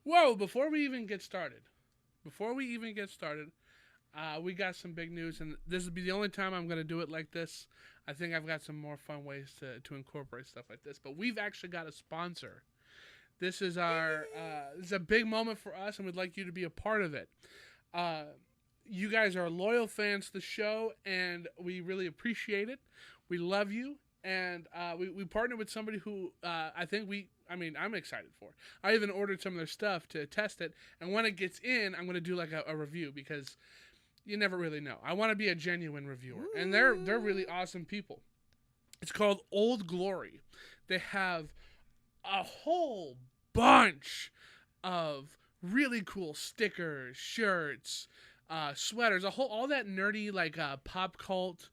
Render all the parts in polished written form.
Whoa! Before we even get started, we got some big news, and this will be the only time I'm going to do it like this. I think I've got some more fun ways to incorporate stuff like this. But we've actually got a sponsor. This is a big moment for us, and we'd like you to be a part of it. Uh, you guys are loyal fans to the show, and we really appreciate it. We love you, and we partnered with somebody who I'm excited for. I even ordered some of their stuff to test it, and when it gets in, I'm going to do like a review because you never really know. I want to be a genuine reviewer, and they're really awesome people. It's called Old Glory. They have a whole bunch of really cool stickers, shirts, sweaters, all that nerdy like pop cult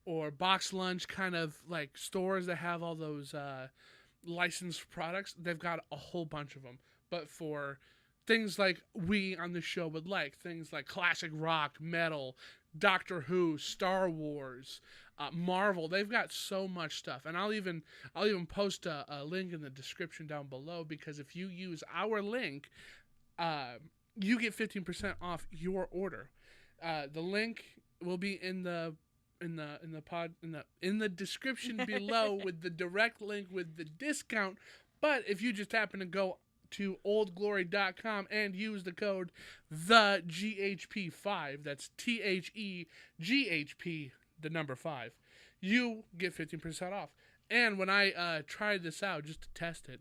or box lunch kind of like stores that have all those licensed products. They've got a whole bunch of them, but for things like we on the show would like, things like classic rock, metal, Doctor Who, Star Wars, Marvel. They've got so much stuff, and I'll even post a link in the description down below because if you use our link, you get 15% off your order. The link will be in the description below with the direct link with the discount. But if you just happen to go to oldglory.com and use the code TheGHP5, that's THEGHP, the number 5, you get 15% off. And when I tried this out just to test it,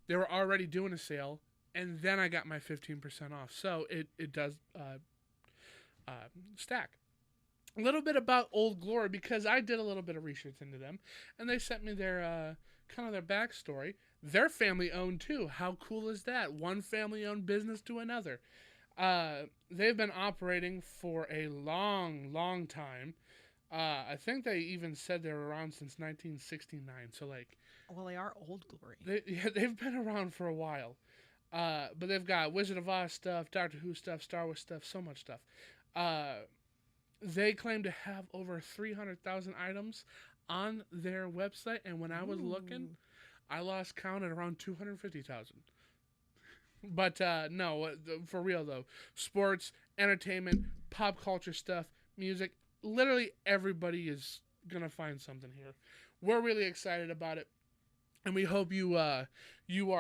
they were already doing a sale, and then I got my 15% off. So it does stack. A little bit about Old Glory because I did a little bit of research into them, and they sent me their kind of their backstory. They're family owned too. How cool is that? One family owned business to another. They've been operating for a long, long time. I think they even said they were around since 1969. So like, Well, they are Old Glory. they've been around for a while. But they've got Wizard of Oz stuff, Doctor Who stuff, Star Wars stuff, so much stuff. They claim to have over 300,000 items on their website, and when I was looking, I lost count at around 250,000. But no, for real though, sports, entertainment, pop culture stuff, music, literally everybody is gonna find something here. We're really excited about it, and we hope you are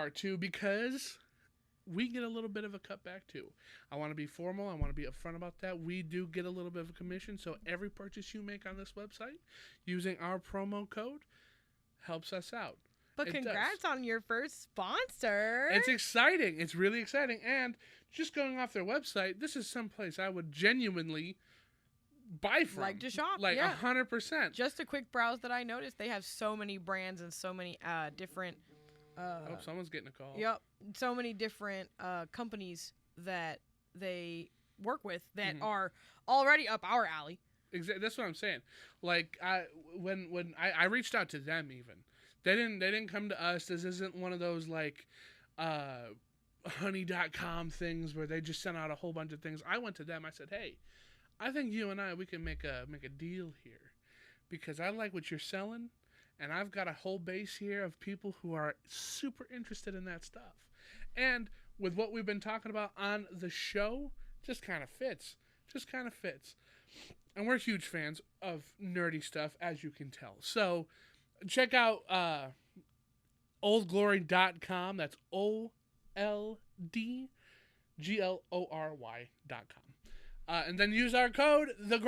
too because we get a little bit of a cutback too. I want to be formal. I want to be upfront about that. We do get a little bit of a commission, so every purchase you make on this website using our promo code helps us out. But It congrats does. on your first sponsor. It's exciting. It's really exciting. And just going off their website, this is someplace I would genuinely buy from. Like to shop, Like yeah. 100%. Just a quick browse that I noticed, they have so many brands and so many different. Oh, someone's getting a call. Yep, so many different companies that they work with that are already up our alley. Exactly. That's what I'm saying. Like when I reached out to them, even they didn't come to us. This isn't one of those like honey.com things where they just sent out a whole bunch of things. I went to them. I said, hey, I think you and we can make a deal here because I like what you're selling, and I've got a whole base here of people who are super interested in that stuff. And with what we've been talking about on the show, just kind of fits. And we're huge fans of nerdy stuff, as you can tell. So check out oldglory.com. That's OLDGLORY.com. And then use our code the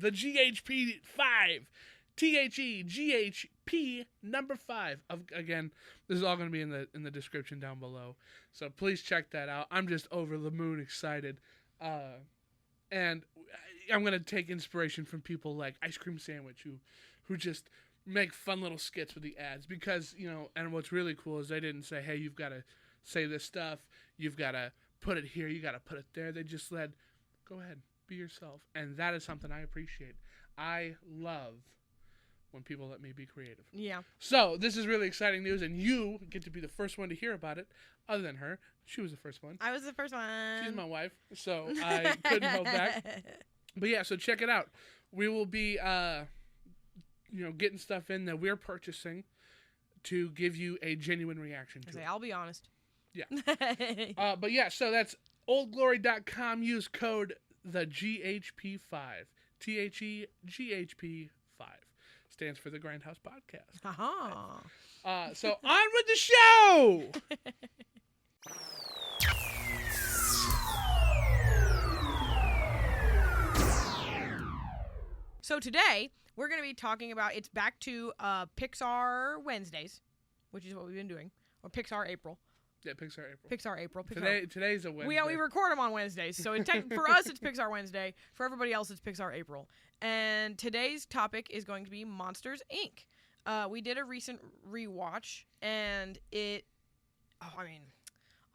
GHP5. THEGHP number 5. Again, this is all going to be in the description down below. So please check that out. I'm just over the moon excited. And I'm going to take inspiration from people like Ice Cream Sandwich who just make fun little skits with the ads because, and what's really cool is they didn't say, hey, you've got to say this stuff. You've got to put it here. You got to put it there. They just said, go ahead, be yourself. And that is something I appreciate. I love when people let me be creative. Yeah. So this is really exciting news, and you get to be the first one to hear about it, other than her. She was the first one. I was the first one. She's my wife, so I couldn't hold back. But yeah, so check it out. We will be, getting stuff in that we're purchasing to give you a genuine reaction to it. I'll be honest. Yeah. But yeah, so that's oldglory.com. Use code the GHP5. THEGHP5 stands for the Grindhouse Podcast. So on with the show. So today we're going to be talking about, it's back to Pixar Wednesdays, which is what we've been doing, or Pixar April. Yeah, Pixar April. Pixar April. Today's a Wednesday. We record them on Wednesdays, so for us it's Pixar Wednesday. For everybody else, it's Pixar April. And today's topic is going to be Monsters, Inc. We did a recent rewatch, and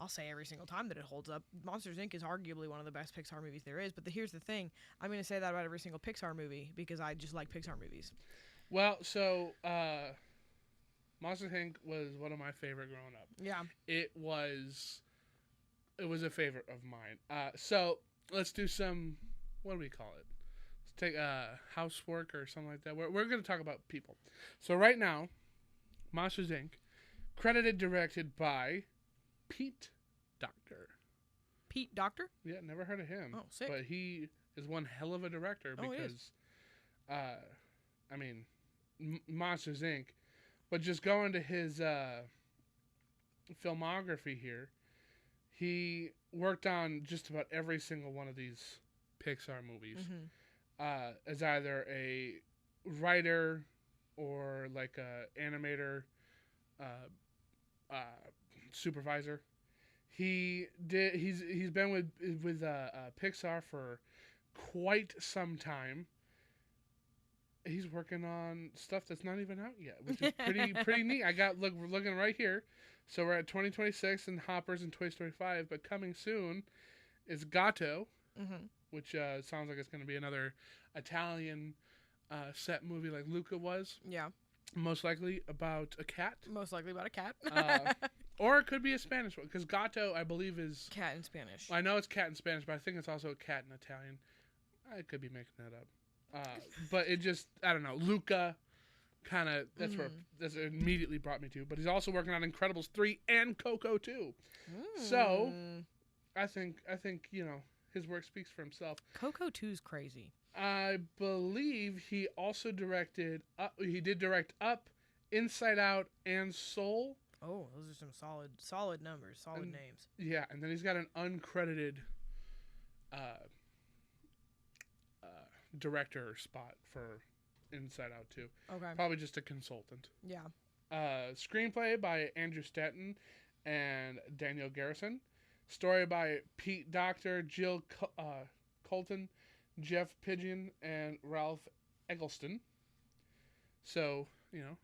I'll say every single time that it holds up. Monsters, Inc. is arguably one of the best Pixar movies there is, but here's the thing. I'm going to say that about every single Pixar movie because I just like Pixar movies. Well, so Monsters, Inc. was one of my favorite growing up. Yeah. It was a favorite of mine. So let's do some, what do we call it? Let's take housework or something like that. We're going to talk about people. So right now, Monsters, Inc., credited, directed by Pete Docter. Pete Docter? Yeah, never heard of him. Oh, sick. But he is one hell of a director because, Monsters, Inc., but just going to his filmography here, he worked on just about every single one of these Pixar movies as either a writer or like a animator, supervisor. He's been with Pixar for quite some time. He's working on stuff that's not even out yet, which is pretty neat. We're looking right here. So we're at 2026 and Hoppers and Toy Story 5, but coming soon is Gatto, which sounds like it's going to be another Italian set movie like Luca was. Yeah. Most likely about a cat. Or it could be a Spanish one, because Gatto, I believe, is cat in Spanish. I know it's cat in Spanish, but I think it's also a cat in Italian. I could be making that up. But it just, I don't know, Luca, kind of, that's where that's immediately brought me to. But he's also working on Incredibles 3 and Coco 2. So, I think his work speaks for himself. Coco 2's crazy. I believe he also directed, he did direct Up, Inside Out, and Soul. Oh, those are some solid numbers, names. Yeah, and then he's got an uncredited director spot for Inside Out too. Okay. Probably just a consultant. Yeah. Screenplay by Andrew Stanton and Daniel Garrison. Story by Pete Docter, Jill Colton, Jeff Pidgeon, and Ralph Eggleston. So, a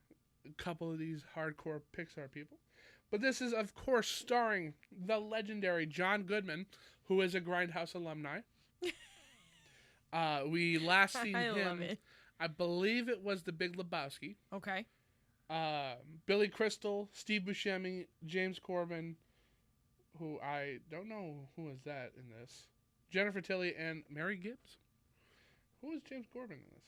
couple of these hardcore Pixar people. But this is, of course, starring the legendary John Goodman, who is a Grindhouse alumni. We last seen him, I believe it was The Big Lebowski. Okay. Billy Crystal, Steve Buscemi, James Corbin, who I don't know who is that in this. Jennifer Tilly, and Mary Gibbs. Who is James Corbin in this?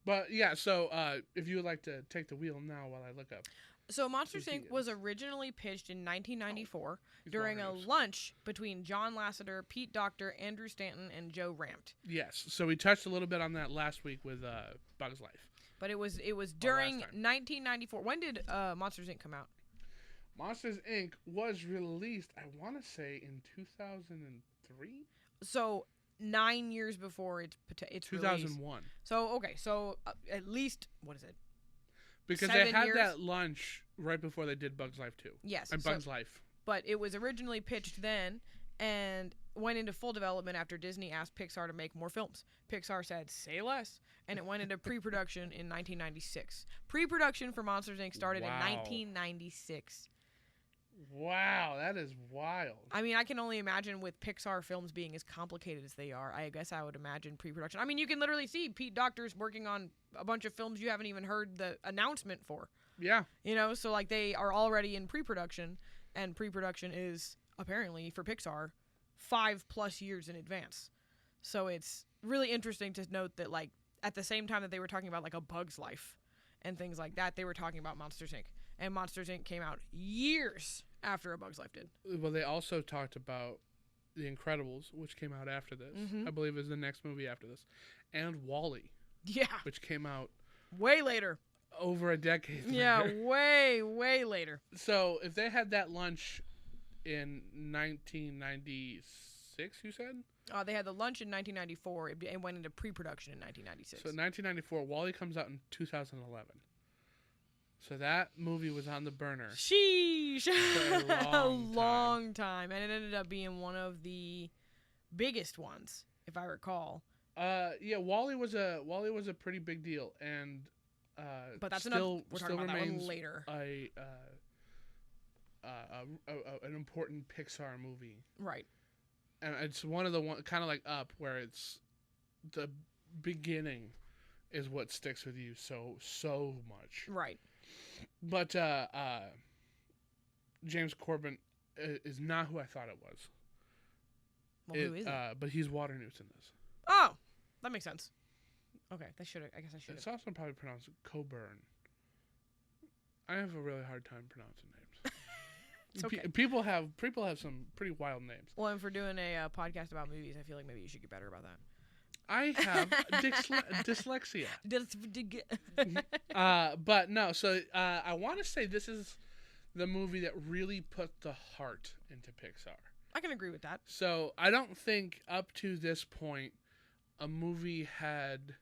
But yeah, so if you would like to take the wheel now while I look up. So Monsters, Inc. was originally pitched in 1994 during a lunch between John Lasseter, Pete Docter, Andrew Stanton, and Joe Ranft. Yes, so we touched a little bit on that last week with Bug's Life. But it was during 1994. When did Monsters, Inc. come out? Monsters, Inc. was released, I want to say, in 2003? So 9 years before it's 2001. Release. So, okay, so at least, what is it? Because they had that lunch right before they did Bug's Life 2. Yes. And Bug's Life. But it was originally pitched then and went into full development after Disney asked Pixar to make more films. Pixar said, say less. And it went into pre-production in 1996. Pre-production for Monsters, Inc. started in 1996. Wow, that is wild. I mean, I can only imagine with Pixar films being as complicated as they are. I guess I would imagine pre-production. I mean, you can literally see Pete Docter's working on a bunch of films you haven't even heard the announcement for. Yeah. So like they are already in pre-production, and pre-production is apparently for Pixar 5+ years in advance. So it's really interesting to note that like at the same time that they were talking about like A Bug's Life and things like that, they were talking about Monsters, Inc. and Monsters Inc. came out years after A Bug's Life did. Well, they also talked about The Incredibles, which came out after this. Mm-hmm. I believe is the next movie after this. And WALL-E. Yeah. Which came out way later. Over a decade later. Yeah, way later. So if they had that lunch in 1996, you said? They had the lunch in 1994. It went into pre-production in 1996. So 1994, WALL-E comes out in 2011. So that movie was on the burner. Sheesh. For a long time. And it ended up being one of the biggest ones, if I recall. Yeah, WALL-E was a pretty big deal, and but that's still we're talking about that one remains later. An important Pixar movie. Right. And it's one of the kind of like Up, where it's the beginning is what sticks with you so much. Right. But James Corbin is not who I thought it was. Well, who is it? But he's Waternoose in this. Oh, that makes sense. Okay, I guess I should. It's also probably pronounced Coburn. I have a really hard time pronouncing names. It's okay. People have some pretty wild names. Well, and for doing a podcast about movies, I feel like maybe you should get better about that. I have dyslexia. But no, so I want to say this is the movie that really put the heart into Pixar. I can agree with that. So I don't think up to this point a movie had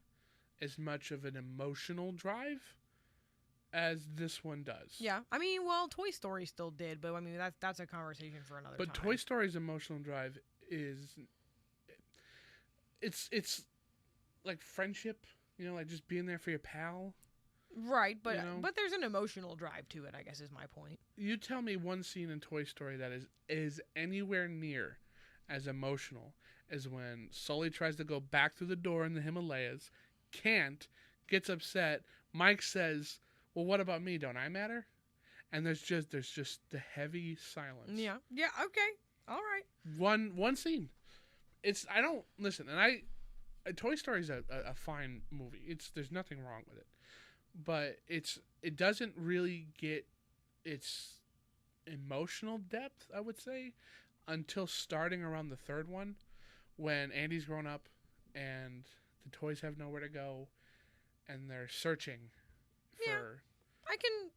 as much of an emotional drive as this one does. Yeah, I mean, well, Toy Story still did, but I mean that's a conversation for another time. But Toy Story's emotional drive is it's like friendship, like just being there for your pal. Right, but but there's an emotional drive to it, I guess is my point. You tell me one scene in Toy Story that is anywhere near as emotional as when Sully tries to go back through the door in the Himalayas, can't, gets upset. Mike says, "Well, what about me? Don't I matter?" And there's just the heavy silence. Yeah. Yeah. Okay. All right. One scene. I don't listen, and Toy Story is a fine movie. There's nothing wrong with it, but it doesn't really get its emotional depth, I would say, until starting around the third one, when Andy's grown up and the toys have nowhere to go, and they're searching for. Yeah, I can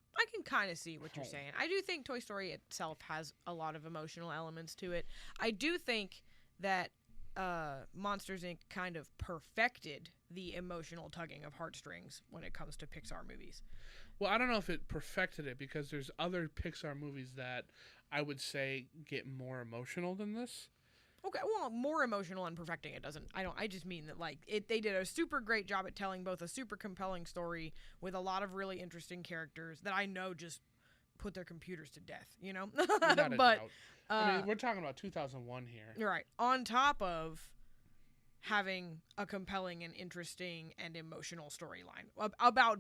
kind of see what you're saying. I do think Toy Story itself has a lot of emotional elements to it. I do think that Monsters Inc. kind of perfected the emotional tugging of heartstrings when it comes to Pixar movies. Well, I don't know if it perfected it, because there's other Pixar movies that I would say get more emotional than this. Okay, well, more emotional and perfecting it doesn't. I just mean that they did a super great job at telling both a super compelling story with a lot of really interesting characters that I know just put their computers to death, Without a but doubt. I mean, we're talking about 2001 here. You're right. On top of having a compelling and interesting and emotional storyline about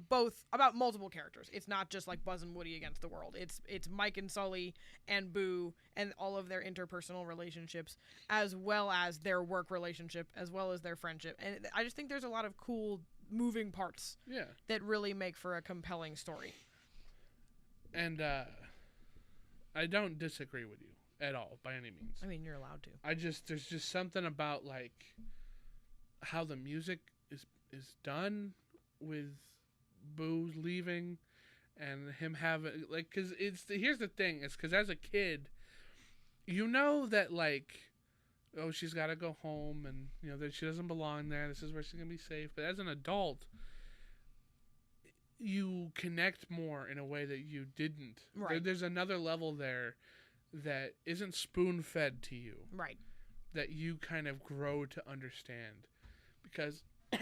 multiple characters. It's not just like Buzz and Woody against the world. It's Mike and Sully and Boo and all of their interpersonal relationships, as well as their work relationship, as well as their friendship. And I just think there's a lot of cool moving parts that really make for a compelling story. And I don't disagree with you at all, by any means. I mean, you're allowed to. There's just something about how the music is done with Boo leaving and him having because here's the thing, it's because as a kid, that she's got to go home, and that she doesn't belong there. This is where she's gonna be safe. But as an adult, you connect more in a way that you didn't. Right. There's another level there that isn't spoon-fed to you. Right. That you kind of grow to understand. Because, a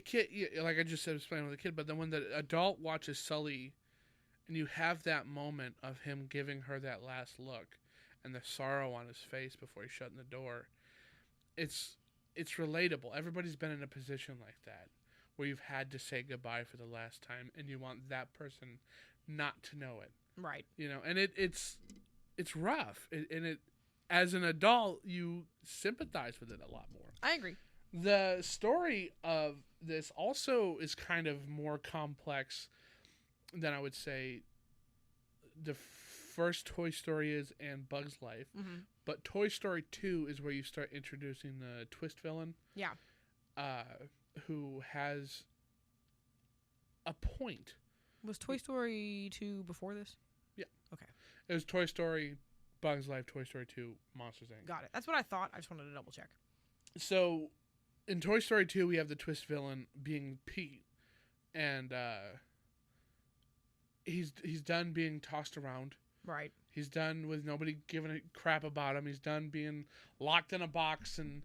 kid, like I just said, I was playing with a kid, but then when the adult watches Sully, and you have that moment of him giving her that last look, and the sorrow on his face before he's shutting the door, it's relatable. Everybody's been in a position like that, where you've had to say goodbye for the last time, and you want that person not to know it. Right. And it's rough, and it. As an adult, you sympathize with it a lot more. I agree. The story of this also is kind of more complex then I would say the first Toy Story is and Bug's Life. Mm-hmm. But Toy Story 2 is where you start introducing the twist villain. Yeah. Who has a point. Was Toy Story 2 before this? Yeah. Okay. It was Toy Story, Bug's Life, Toy Story 2, Monsters, Inc. Got it. That's what I thought. I just wanted to double check. So, in Toy Story 2, we have the twist villain being Pete. And he's done being tossed around. Right. He's done with nobody giving a crap about him. He's done being locked in a box and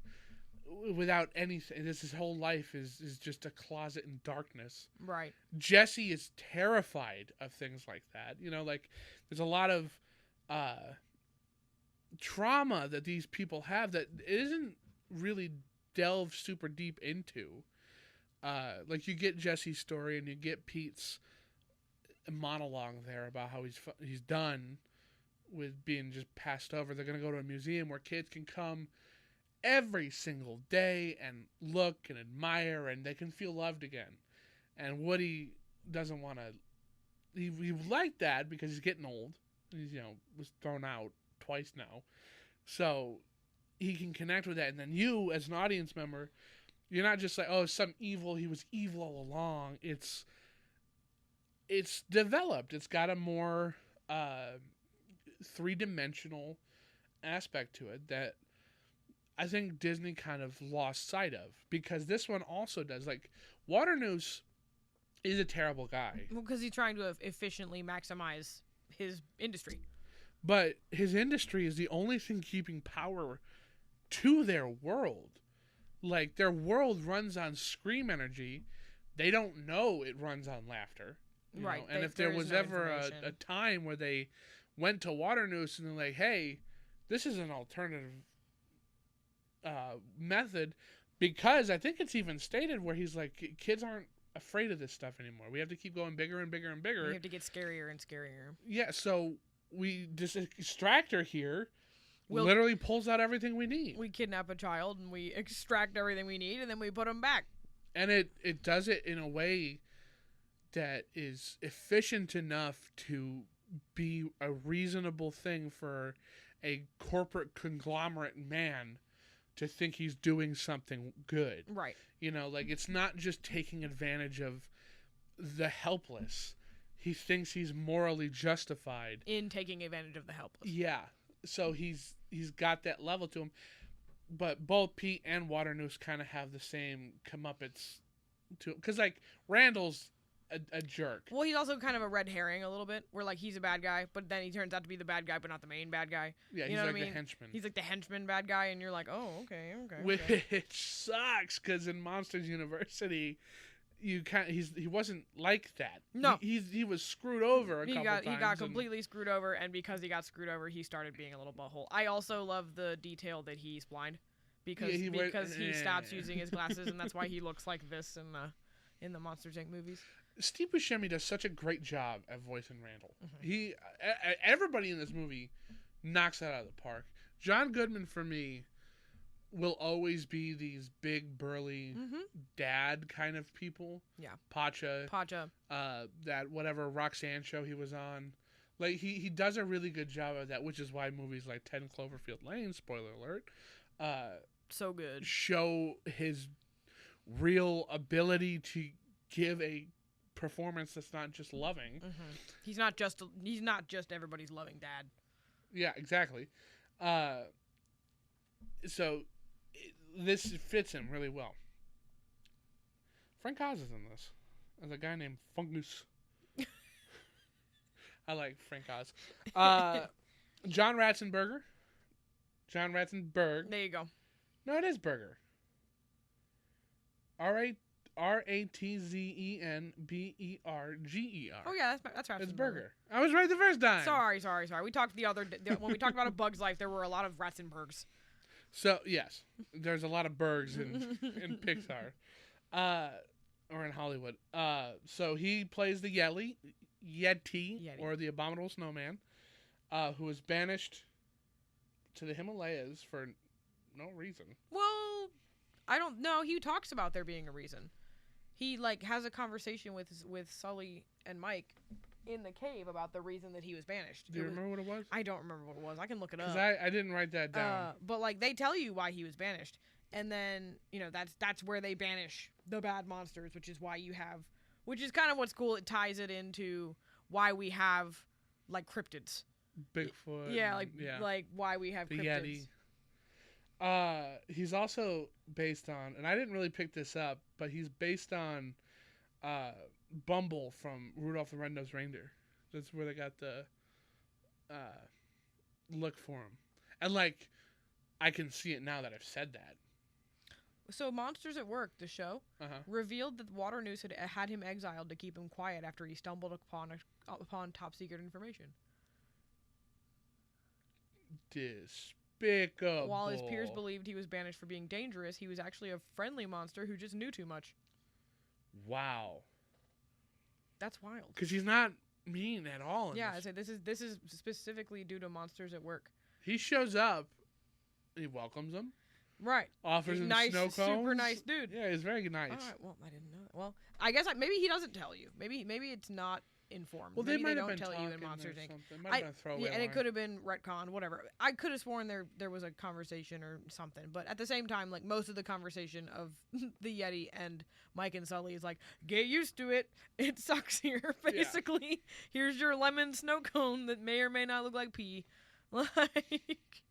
without anything. His whole life is just a closet in darkness. Right. Jesse is terrified of things like that. You know, like there's a lot of trauma that these people have that isn't really delved super deep into. Like you get Jesse's story and you get Pete's monologue there about how he's done with being just passed over. They're gonna go to a museum where kids can come every single day and look and admire, and they can feel loved again. And Woody doesn't want to. He liked that because he's getting old. He's was thrown out twice now, so he can connect with that. And then you, as an audience member, you're not just like, oh, some evil. He was evil all along. It's developed. It's got a more three-dimensional aspect to it that I think Disney kind of lost sight of, because this one also does. Like, Waternoose is a terrible guy. Well, because he's trying to efficiently maximize his industry. But his industry is the only thing keeping power to their world. Like, their world runs on scream energy. They don't know it runs on laughter. Right. And if there was ever a time where they went to Waternoose and they're like, hey, this is an alternative method, because I think it's even stated where he's like, kids aren't afraid of this stuff anymore. We have to keep going bigger and bigger and bigger. We have to get scarier and scarier. Yeah, so this extractor here literally pulls out everything we need. We kidnap a child and we extract everything we need and then we put them back. And it does it in a way that is efficient enough to be a reasonable thing for a corporate conglomerate man to think he's doing something good. Right. Like, it's not just taking advantage of the helpless. He thinks he's morally justified in taking advantage of the helpless. Yeah. So he's got that level to him. But both Pete and Waternoose kind of have the same comeuppance to him. Because, like, Randall's a jerk. Well, he's also kind of a red herring a little bit, where, like, he's a bad guy, but then he turns out to be the bad guy, but not the main bad guy. Yeah, he's like the henchman. He's like the henchman bad guy, and you're like, oh, okay. Which sucks, because in Monsters University, he wasn't like that. No. He was screwed over a couple times. He got completely screwed over, and because he got screwed over, he started being a little butthole. I also love the detail that he's blind, because he stops using his glasses, and that's why he looks like this in the Monsters, Inc. movies. Steve Buscemi does such a great job at voicing Randall. Mm-hmm. Everybody in this movie knocks that out of the park. John Goodman, for me, will always be these big, burly dad kind of people. Yeah. Pacha. That whatever Roxanne show he was on. Like, he does a really good job of that, which is why movies like 10 Cloverfield Lane, spoiler alert, so good, show his real ability to give a performance that's not just loving. Mm-hmm. He's not just everybody's loving dad. Yeah, exactly. So this fits him really well. Frank Oz is in this as a guy named Fungus. I like Frank Oz. John Ratzenberger. There you go. No, it is Burger. Ratzenberger. Oh yeah, that's Ratzenberger. It's Burger. I was right the first time. Sorry. We talked when we talked about A Bug's Life, there were a lot of Ratzenbergs. So yes, there's a lot of Bergs in Pixar, or in Hollywood. So he plays the Yeti, or the Abominable Snowman, who was banished to the Himalayas for no reason. Well, I don't know. He talks about there being a reason. he like has a conversation with Sully and Mike in the cave about the reason that he was banished. Do you remember what it was? I don't remember what it was. I can look it up. Because I didn't write that down. But like they tell you why he was banished, and then that's where they banish the bad monsters, which is kind of what's cool. It ties it into why we have like cryptids. Bigfoot. Yeah, like why we have the cryptids. Yeti. He's also based on, and I didn't really pick this up, but he's based on Bumble from Rudolph the Red-Nosed Reindeer. That's where they got the look for him. And like, I can see it now that I've said that. So Monsters at Work, the show, revealed that Waternoose had him exiled to keep him quiet after he stumbled upon top secret information. Despicable. While his peers believed he was banished for being dangerous, he was actually a friendly monster who just knew too much. Wow. That's wild. Because he's not mean at all. I say this is specifically due to Monsters at Work. He shows up, he welcomes him. Right. Offers him nice, snow cones. super nice dude. Yeah, he's very nice. All right. Well, I didn't know that. Well, I guess maybe he doesn't tell you. Maybe it's not informed. Well, maybe they don't been tell you in talking Monsters or Inc. something. Might have been a throwaway and line. it could have been retcon, whatever. I could have sworn there was a conversation or something, but at the same time, like most of the conversation of the Yeti and Mike and Sully is like, get used to it. It sucks here. Basically, here's your lemon snow cone that may or may not look like pee. Like.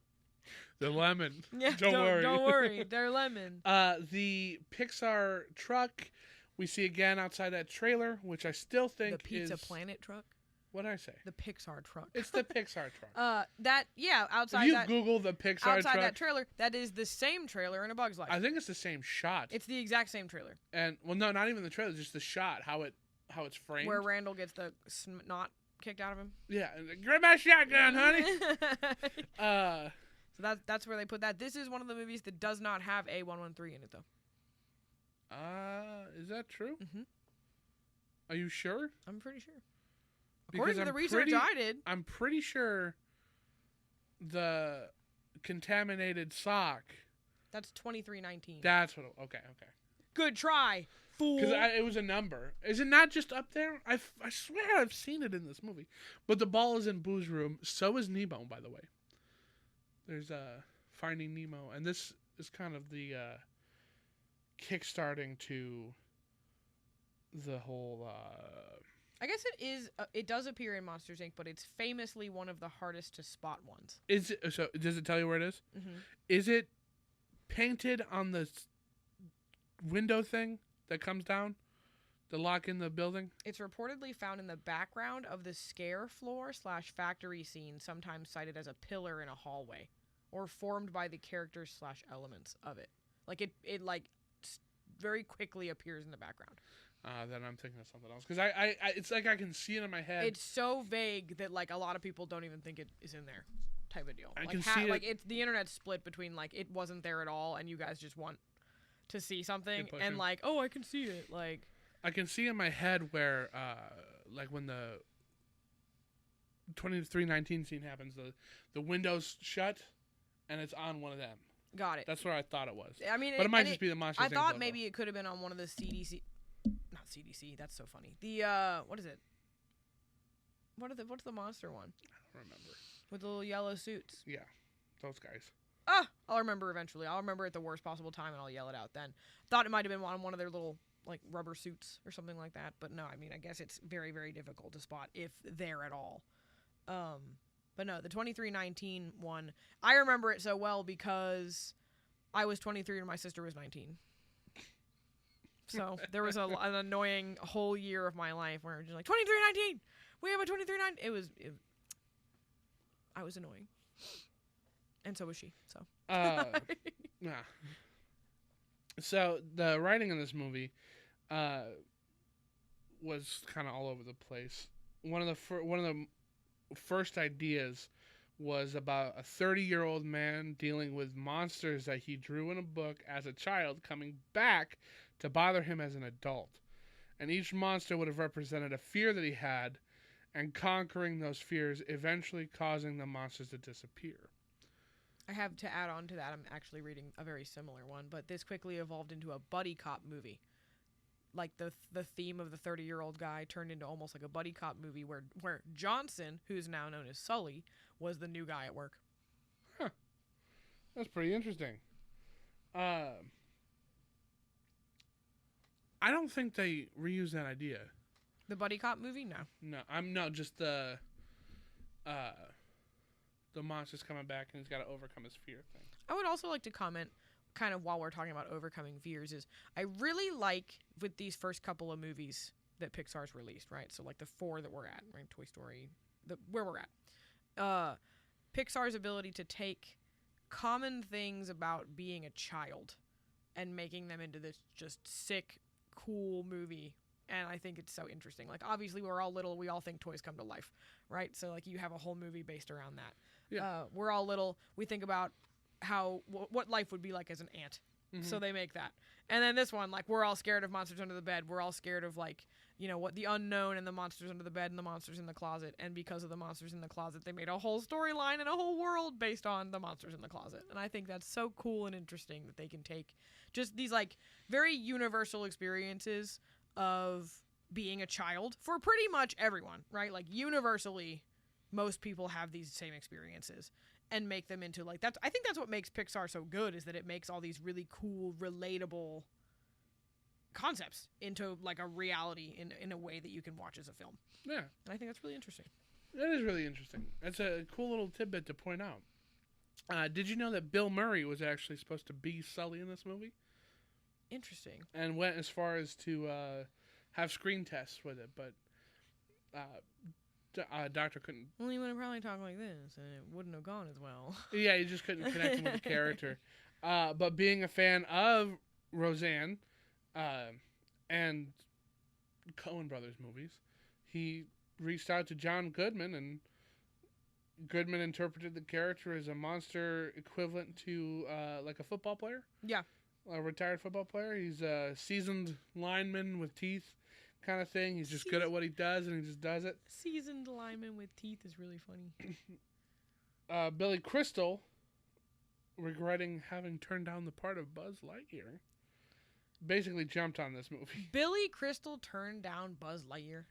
The lemon. Yeah, don't worry. Don't worry. They're lemon. The Pixar truck we see again outside that trailer, which I still think the Pizza is... Planet truck? What did I say? The Pixar truck. It's the Pixar truck. Outside if that... you Google the Pixar outside truck... that trailer, that is the same trailer in A Bug's Life. I think it's the same shot. It's the exact same trailer. And, well, no, not even the trailer, just the shot, how it's framed. Where Randall gets the snot kicked out of him. Yeah. Grab my shotgun, honey! So that's where they put that. This is one of the movies that does not have A113 in it, though. Is that true? Mm-hmm. Are you sure? I'm pretty sure. Because According to the research I did. I'm pretty sure the contaminated sock. That's 2319. That's what. Okay. Good try, fool. Because it was a number. Is it not just up there? I swear I've seen it in this movie. But the ball is in Boo's room. So is Nemo, by the way. There's Finding Nemo, and this is kind of the kickstarting to the whole. I guess it is. It does appear in Monsters Inc., but it's famously one of the hardest to spot ones. Is it, so? Does it tell you where it is? Mm-hmm. Is it painted on the window thing that comes down? The lock in the building? It's reportedly found in the background of the scare floor / factory scene, sometimes cited as a pillar in a hallway, or formed by the characters / elements of it. Like it very quickly appears in the background. Then I'm thinking of something else because I it's like I can see it in my head. It's so vague that like a lot of people don't even think it is in there, type of deal. I can see it. Like it's the internet's split between like it wasn't there at all and you guys just want to see something and like I can see it like. I can see in my head where, like when the 2319 scene happens, the window's shut, and it's on one of them. Got it. That's where I thought it was. I mean, but it might just be the Monsters Inc. I thought logo. maybe it could have been on one of the CDC. Not CDC. That's so funny. The what is it? What's the monster one? I don't remember. With the little yellow suits. Yeah, those guys. I'll remember eventually. I'll remember at the worst possible time, and I'll yell it out then. Thought it might have been on one of their little. Like rubber suits or something like that, but no, I mean, I guess it's very, very difficult to spot if they're at all. But no, the 2319 one, I remember it so well because I was 23 and my sister was 19. So there was an annoying whole year of my life where it was just like 2319, we have a 2319. I was annoying, and so was she. So yeah. So the writing in this movie was kind of all over the place. One of the first ideas was about a 30-year-old man dealing with monsters that he drew in a book as a child coming back to bother him as an adult. And each monster would have represented a fear that he had, and conquering those fears, eventually causing the monsters to disappear. I have to add on to that, I'm actually reading a very similar one, but this quickly evolved into a buddy cop movie. like the theme of the 30-year-old guy turned into almost like a buddy cop movie where Johnson, who's now known as Sully, was the new guy at work. Huh. That's pretty interesting. I don't think they reused that idea. The buddy cop movie? No. No, I'm not just the monster's coming back and he's got to overcome his fear thing. I would also like to comment, kind of while we're talking about overcoming fears, is I really like with these first couple of movies that Pixar's released, right? So like the 4 that we're at, right? Toy Story, where we're at. Pixar's ability to take common things about being a child and making them into this just sick, cool movie. And I think it's so interesting. Like, obviously, we're all little. We all think toys come to life, right? So, like, you have a whole movie based around that. Yeah. We're all little. We think about how what life would be like as an ant. Mm-hmm. So they make that. And then this one, like, we're all scared of monsters under the bed. We're all scared of, like, you know, what the unknown and the monsters under the bed and the monsters in the closet. And because of the monsters in the closet, they made a whole storyline and a whole world based on the monsters in the closet. And I think that's so cool and interesting that they can take just these, like, very universal experiences of being a child for pretty much everyone, right? Like, universally, most people have these same experiences and make them into, like, I think that's what makes Pixar so good, is that it makes all these really cool, relatable concepts into, like, a reality in a way that you can watch as a film. Yeah. And I think that's really interesting. That is really interesting. That's a cool little tidbit to point out. Did you know that Bill Murray was actually supposed to be Sully in this movie? Interesting. And went as far as to have screen tests with it, but doctor couldn't. Well, he would have probably talked like this, and it wouldn't have gone as well. Yeah, he just couldn't connect him with the character. But being a fan of Roseanne and Coen Brothers movies, he reached out to John Goodman, and Goodman interpreted the character as a monster equivalent to like a football player. Yeah. A retired football player. He's a seasoned lineman with teeth kind of thing. He's just good at what he does, and he just does it. Seasoned lineman with teeth is really funny. Billy Crystal, regretting having turned down the part of Buzz Lightyear, basically jumped on this movie. Billy Crystal turned down Buzz Lightyear.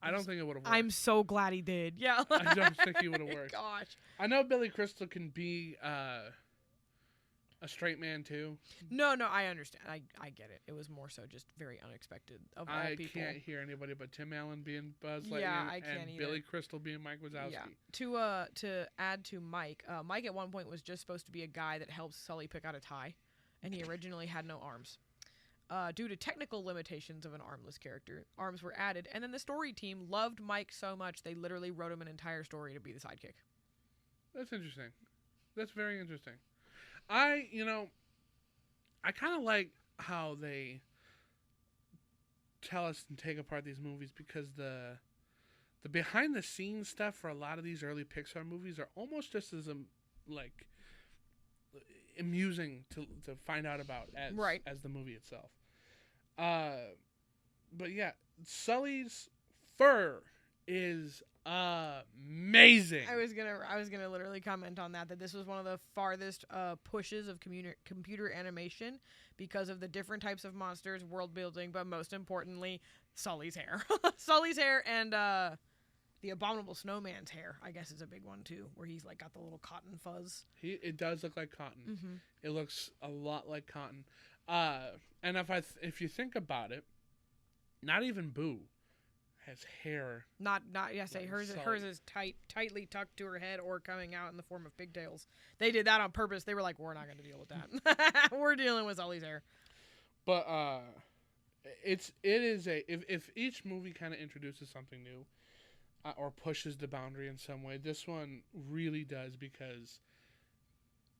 I don't think it would have worked. I'm so glad he did. Yeah. I don't think he would have worked. Gosh. I know Billy Crystal can be a straight man too. No, I understand. I get it. It was more so just very unexpected of all people. I can't hear anybody but Tim Allen being Buzz Lightyear I can't and either. Billy Crystal being Mike Wazowski. Yeah. To add to Mike, Mike at one point was just supposed to be a guy that helps Sully pick out a tie, and he originally had no arms. Due to technical limitations of an armless character, arms were added, and then the story team loved Mike so much they literally wrote him an entire story to be the sidekick. That's interesting. That's very interesting. I kind of like how they tell us and take apart these movies, because the behind the scenes stuff for a lot of these early Pixar movies are almost just as like amusing to find out about as the movie itself. But yeah, Sully's fur is amazing. I was gonna literally comment on that this was one of the farthest pushes of computer animation because of the different types of monsters, world building, but most importantly, Sully's hair. Sully's hair and the Abominable Snowman's hair, I guess, is a big one too, where he's like got the little cotton fuzz. It does look like cotton. Mm-hmm. It looks a lot like cotton. And if you think about it, not even Boo has hair. Not yes, like hers Sully. hers is tightly tucked to her head or coming out in the form of pigtails. They did that on purpose. They were like, we're not going to deal with that. We're dealing with Sully's hair. But it is if each movie kind of introduces something new or pushes the boundary in some way, this one really does, because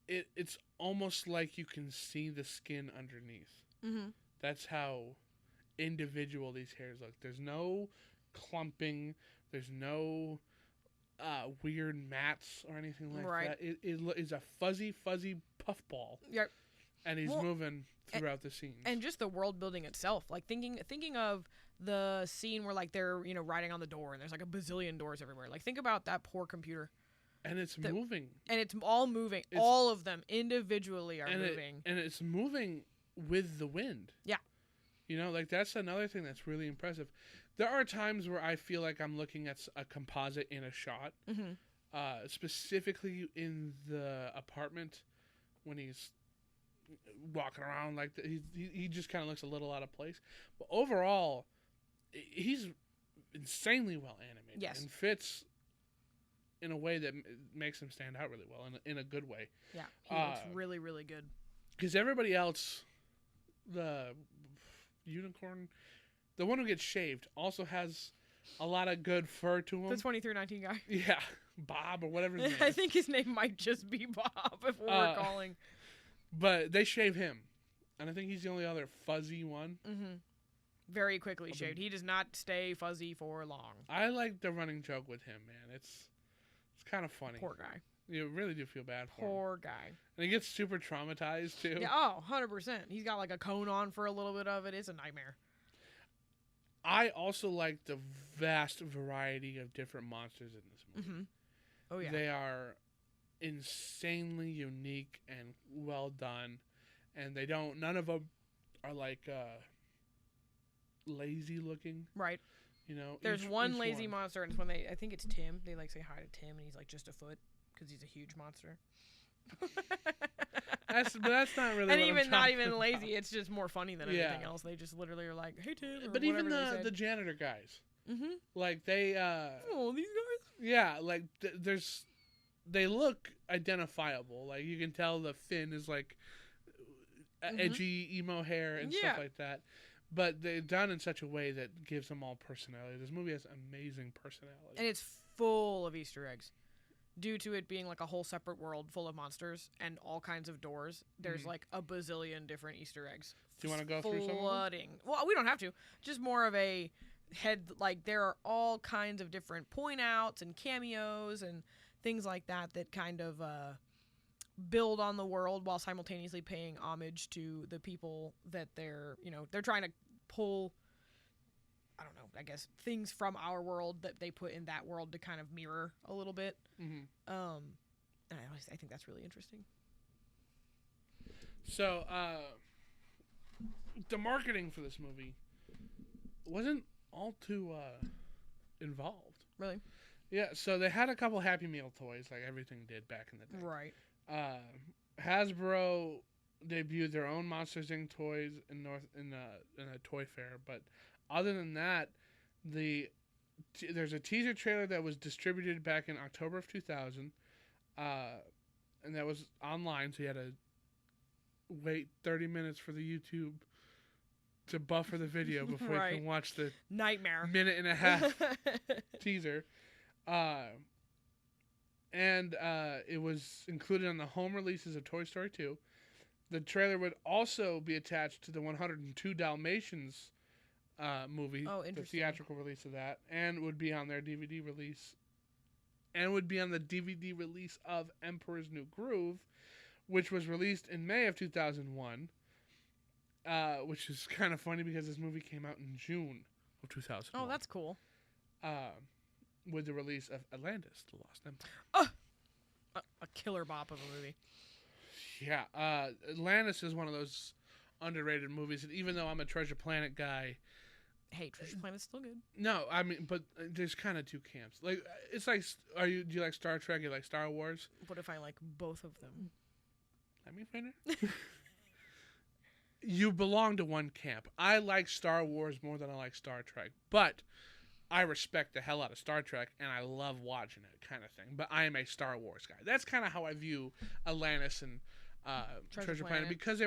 it's almost like you can see the skin underneath. Mm-hmm. That's how individual these hairs look. There's no clumping. There's no weird mats or anything like that. It is a fuzzy puffball. Yep. And he's moving throughout the scene. And just the world building itself, like thinking of the scene where like they're riding on the door and there's like a bazillion doors everywhere. Like, think about that poor computer. And it's moving. And it's all moving. All of them individually are moving. And it's moving with the wind. Yeah. You know, like that's another thing that's really impressive. There are times where I feel like I'm looking at a composite in a shot, specifically in the apartment when he's walking around like he just kind of looks a little out of place. But overall, he's insanely well animated and fits in a way that makes him stand out really well in a good way. Yeah, he looks really, really good. Because everybody else, the unicorn, the one who gets shaved, also has a lot of good fur to him. The 2319 guy. Yeah, Bob or whatever his name is. I think his name might just be Bob if we're calling. But they shave him. And I think he's the only other fuzzy one. Mm-hmm. Very quickly shaved. He does not stay fuzzy for long. I like the running joke with him, man. It's kind of funny. Poor guy. You really do feel bad for him. Poor guy. And he gets super traumatized, too. Yeah, oh, 100%. He's got like a cone on for a little bit of it. It's a nightmare. I also like the vast variety of different monsters in this movie. Mm-hmm. Oh, yeah. They are insanely unique and well done. And none of them are like lazy looking. Right. You know, there's one lazy monster, and it's when I think it's Tim. They like say hi to Tim, and he's like just a foot because he's a huge monster. That's not really. And what even I'm not talking even about. lazy. It's just more funny than anything else. They just literally are like, "Hey Tim." But even the janitor guys, like they. Oh, these guys. Yeah, like they look identifiable. Like you can tell the Finn is like edgy emo hair and stuff like that. But they're done in such a way that gives them all personality. This movie has amazing personality. And it's full of Easter eggs. Due to it being like a whole separate world full of monsters and all kinds of doors, there's like a bazillion different Easter eggs. Do you want to go through some of them? Well, we don't have to. Just more of a head, like there are all kinds of different point outs and cameos and things like that kind of build on the world while simultaneously paying homage to the people that they're trying to pull, I don't know, I guess things from our world that they put in that world to kind of mirror a little bit. And I think that's really interesting. So, the marketing for this movie wasn't all too involved. Really? Yeah, so they had a couple Happy Meal toys, like everything did back in the day. Right. Hasbro debuted their own Monsters Inc. toys in a toy fair, but other than that, there's a teaser trailer that was distributed back in October of 2000, and that was online, so you had to wait 30 minutes for the YouTube to buffer the video before you can watch the nightmare minute and a half teaser. And it was included on the home releases of Toy Story 2. The trailer would also be attached to the 102 Dalmatians movie, the theatrical release of that, and would be on their DVD release, and would be on the DVD release of Emperor's New Groove, which was released in May of 2001, which is kind of funny because this movie came out in June of 2001. Oh, that's cool. With the release of Atlantis, The Lost Empire. Oh! A killer bop of a movie. Yeah, Atlantis is one of those underrated movies, and even though I'm a Treasure Planet guy... Hey, Treasure Planet's still good. No, I mean, but there's kind of two camps. Like, it's like, do you like Star Trek? You like Star Wars? What if I like both of them? Let me finish. You belong to one camp. I like Star Wars more than I like Star Trek, but I respect the hell out of Star Trek, and I love watching it, kind of thing. But I am a Star Wars guy. That's kind of how I view Atlantis and Treasure Planet, because they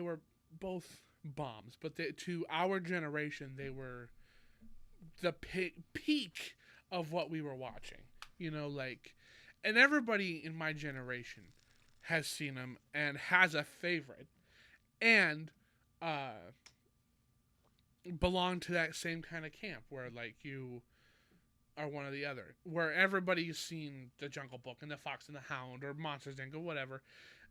were both bombs, but to our generation, they were the peak of what we were watching. You know, like, and everybody in my generation has seen them and has a favorite, and belong to that same kind of camp where, like, you are one or the other, where everybody's seen The Jungle Book and The Fox and the Hound or Monsters Inc. or whatever.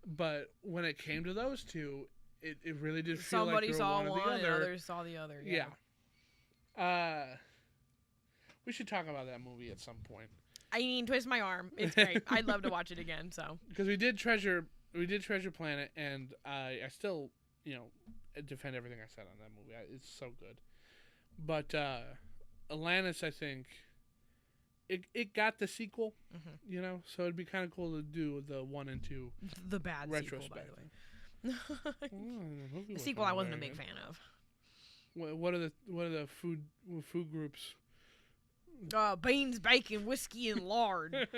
But when it came to those two, it really did feel somebody like saw one or the one and other. others saw the other. Yeah. We should talk about that movie at some point. I mean, twist my arm. It's great. I'd love to watch it again. So because we did Treasure Planet, and I still, defend everything I said on that movie. It's so good. But Atlantis, I think, it got the sequel, you know, so it'd be kind of cool to do the 1 and 2. The bad retrospect. sequel, by the way. The sequel I wasn't a big fan of. What are the food groups? Beans, bacon, whiskey, and lard.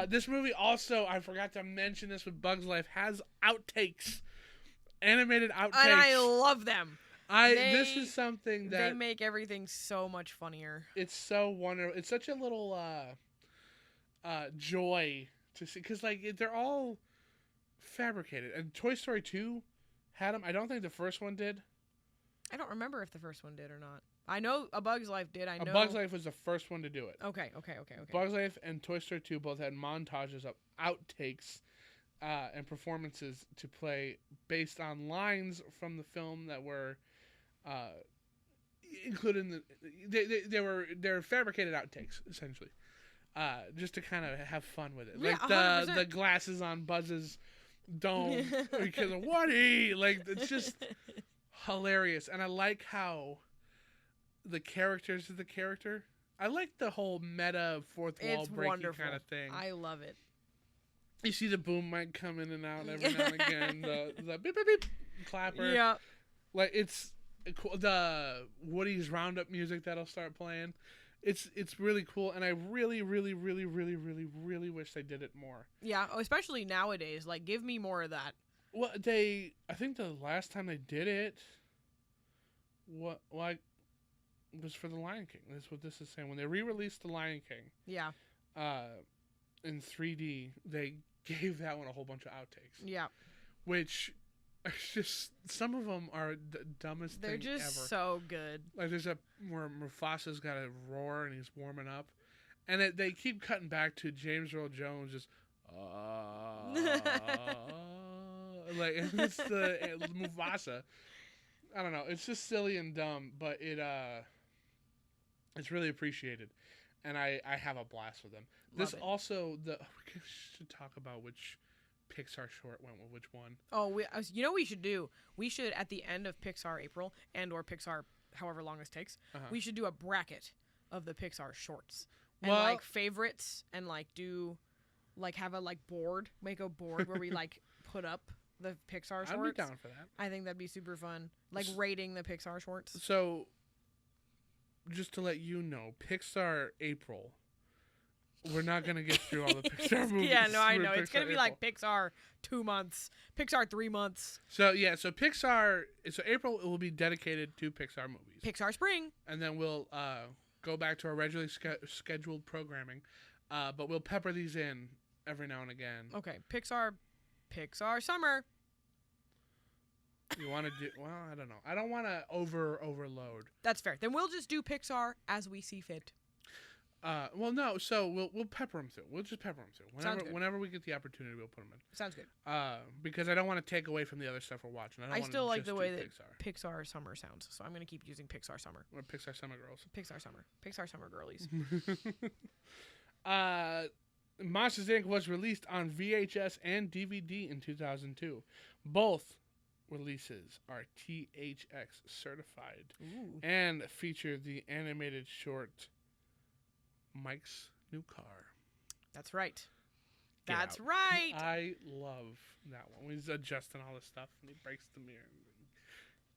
This movie also, I forgot to mention this with Bug's Life, has outtakes, animated outtakes, and I love them. This is something that they make everything so much funnier. It's so wonderful. It's such a little joy to see, because like they're all fabricated. And Toy Story 2 had them. I don't think the first one did. I don't remember if the first one did or not. I know A Bug's Life did. I know A Bug's Life was the first one to do it. Okay. Bug's Life and Toy Story 2 both had montages of outtakes and performances to play based on lines from the film that were included in they're fabricated outtakes, essentially, just to kind of have fun with it. Like yeah, the glasses on Buzz's dome because of Woody. Like, it's just hilarious. And I like how the characters of the character. I like the whole meta fourth wall breaking kind of thing. I love it. You see the boom mic come in and out every now and again. The beep beep beep clapper. Yeah. Like, it's the Woody's Roundup music that'll start playing. It's really cool, and I really wish they did it more. Yeah, especially nowadays. Like, give me more of that. Well, I think the last time they did it, was for The Lion King. That's what this is saying. When they re-released The Lion King, yeah, in 3D, they gave that one a whole bunch of outtakes. Yeah, which it's just, some of them are the dumbest thing ever. They're just so good. Like, there's where Mufasa's got a roar and he's warming up, and they keep cutting back to James Earl Jones just like, it's the Mufasa. I don't know. It's just silly and dumb, but it's really appreciated, and I have a blast with them. Love it. Also, we should talk about which Pixar short went with which one. Oh, you know what we should do? We should, at the end of Pixar April or Pixar however long this takes, we should do a bracket of the Pixar shorts. And like favorites, and like have a board, make a board where we like put up the Pixar shorts. I'd be down for that. I think that'd be super fun. Like rating the Pixar shorts. So, just to let you know, Pixar April, we're not going to get through all the Pixar movies. Yeah, no, I know. It's going to be April. like Pixar 2 months, Pixar 3 months. So April will be dedicated to Pixar movies. Pixar Spring. And then we'll go back to our regularly scheduled programming, but we'll pepper these in every now and again. Okay, Pixar Summer. You want to do? Well, I don't know. I don't want to overload. That's fair. Then we'll just do Pixar as we see fit. Well, no. So we'll pepper them through. We'll just pepper them through. Whenever we get the opportunity, we'll put them in. Sounds good. Because I don't want to take away from the other stuff we're watching. I still like the way that Pixar Summer sounds, so I'm gonna keep using Pixar Summer. Or Pixar Summer Girls. Pixar Summer Girlies. Monsters Inc. was released on VHS and DVD in 2002. Both releases are THX certified. Ooh. And feature the animated short Mike's New Car. That's right. That's right. I love that one. He's adjusting all this stuff and he breaks the mirror.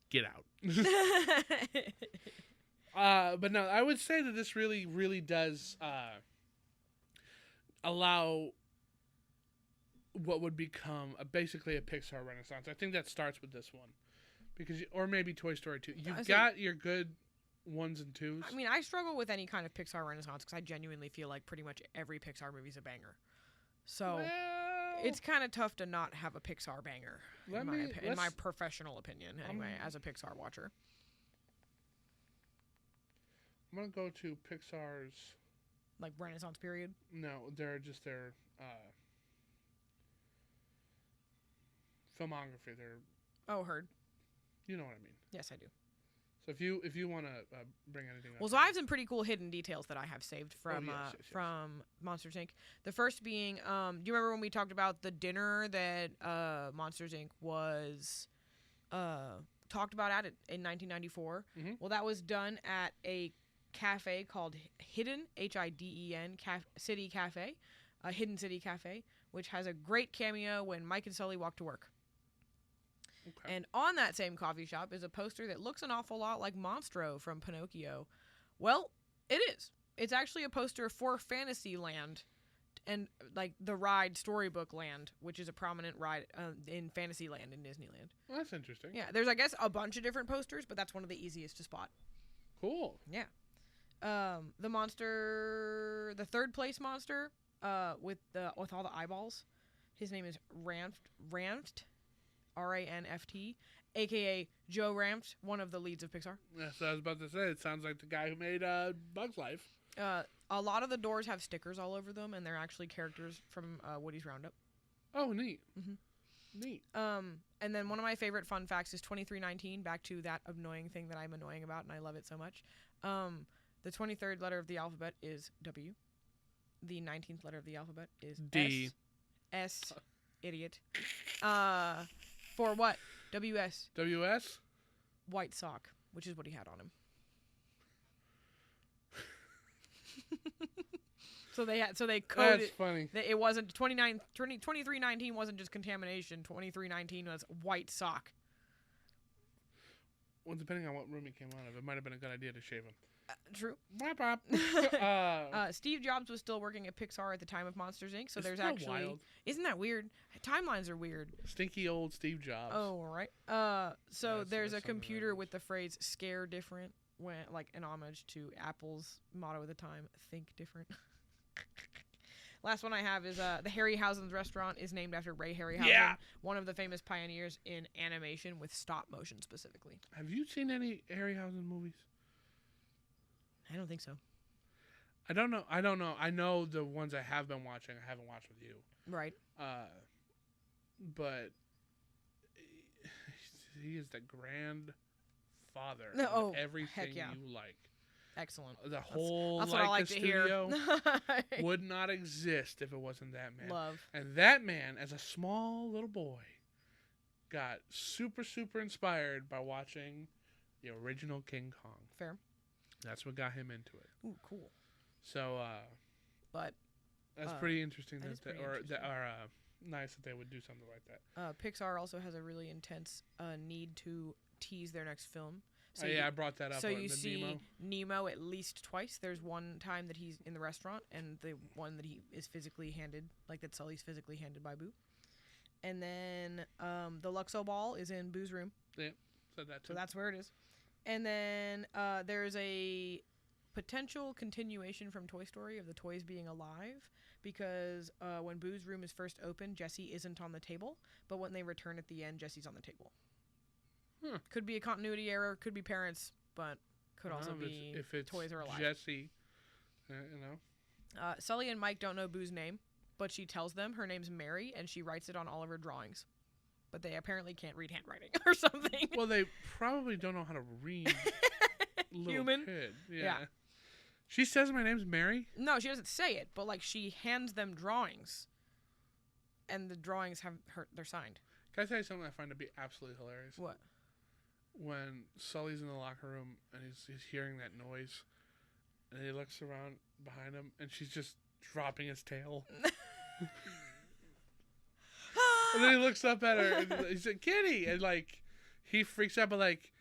Get out. But no, I would say that this really does allow what would become basically a Pixar renaissance. I think that starts with this one, or maybe Toy Story 2. You've got your good 1s and 2s. I mean, I struggle with any kind of Pixar renaissance because I genuinely feel like pretty much every Pixar movie is a banger. So it's kind of tough to not have a Pixar banger, in my professional opinion, anyway, as a Pixar watcher. I'm going to go to Pixar's... Like Renaissance period? No, they're just their filmography. Heard. You know what I mean. Yes, I do. So if you want to bring anything up. Well, so I have some pretty cool hidden details that I have saved from from Monsters Inc. The first being, do you remember when we talked about the dinner that Monsters Inc. was talked about it in 1994. Mm-hmm. Well, that was done at a cafe called Hidden, Hiden, City Cafe, Hidden City Cafe, which has a great cameo when Mike and Sully walk to work. Okay. And on that same coffee shop is a poster that looks an awful lot like Monstro from Pinocchio. Well, it is. It's actually a poster for Fantasyland and like the ride Storybook Land, which is a prominent ride in Fantasyland in Disneyland. Well, that's interesting. Yeah, there's I guess a bunch of different posters, but that's one of the easiest to spot. Cool. Yeah. The monster, the third place monster, with all the eyeballs. His name is Ranft, R-A-N-F-T, aka Joe Ranft, one of the leads of Pixar. That's what I was about to say. It sounds like the guy who made Bug's Life. A lot of the doors have stickers all over them, and they're actually characters from Woody's Roundup. Oh, neat. Mhm. Neat. And then one of my favorite fun facts is 2319. Back to that annoying thing that I'm annoying about, and I love it so much. The 23rd letter of the alphabet is W. The 19th letter of the alphabet is D. S. Idiot. For what? WS. WS? White sock, which is what he had on him. So they coded. That's funny. It wasn't 2319 wasn't just contamination. 2319 was white sock. Well, depending on what room he came out of, it might have been a good idea to shave him. True. Bop, bop. Steve Jobs was still working at Pixar at the time of Monsters Inc. So Isn't there's that actually wild? Isn't that weird? Timelines are weird. Stinky old Steve Jobs. Oh, right. So Yes, there's that's a something computer that with the phrase "scare different," when like an homage to Apple's motto at the time: "Think different." Last one I have is the Harryhausen's restaurant is named after Ray Harryhausen, Yeah. one of the famous pioneers in animation with stop motion specifically. Have you seen any Harryhausen movies? I don't think so. I don't know. I know the ones I have been watching. I haven't watched with you. Right. But he is the grandfather Oh, of everything heck yeah. you like. Excellent. The whole That's what I like to studio hear. would not exist if it wasn't that man. Love. And that man, as a small little boy, got super, super inspired by watching the original King Kong. Fair. That's what got him into it. Ooh, cool. So, But that's pretty interesting. that is pretty or interesting. nice that they would do something like that. Pixar also has a really intense need to tease their next film. So I brought that up. So on you the see Nemo at least twice. There's one time that he's in the restaurant, and the one that he is physically handed, like that Sully's physically handed by Boo. And then the Luxo ball is in Boo's room. Yeah, said that too. So that's where it is. And then there's a potential continuation from Toy Story of the toys being alive, because when Boo's room is first opened, Jessie isn't on the table, but when they return at the end, Jessie's on the table. Could be a continuity error, could be parents, but could also be if it's toys are alive. Jessie, Sully and Mike don't know Boo's name, but she tells them her name's Mary, and she writes it on all of her drawings. But they apparently can't read handwriting or something. Well, they probably don't know how to read. Little Human. Kid. Yeah. She says my name's Mary. No, she doesn't say it, but like she hands them drawings, and the drawings they're signed. Can I tell you something I find to be absolutely hilarious? What? When Sully's in the locker room and he's hearing that noise, and he looks around behind him, and she's just dropping his tail. And then he looks up at her, and he's like, "Kitty!" And like, he freaks out, but like,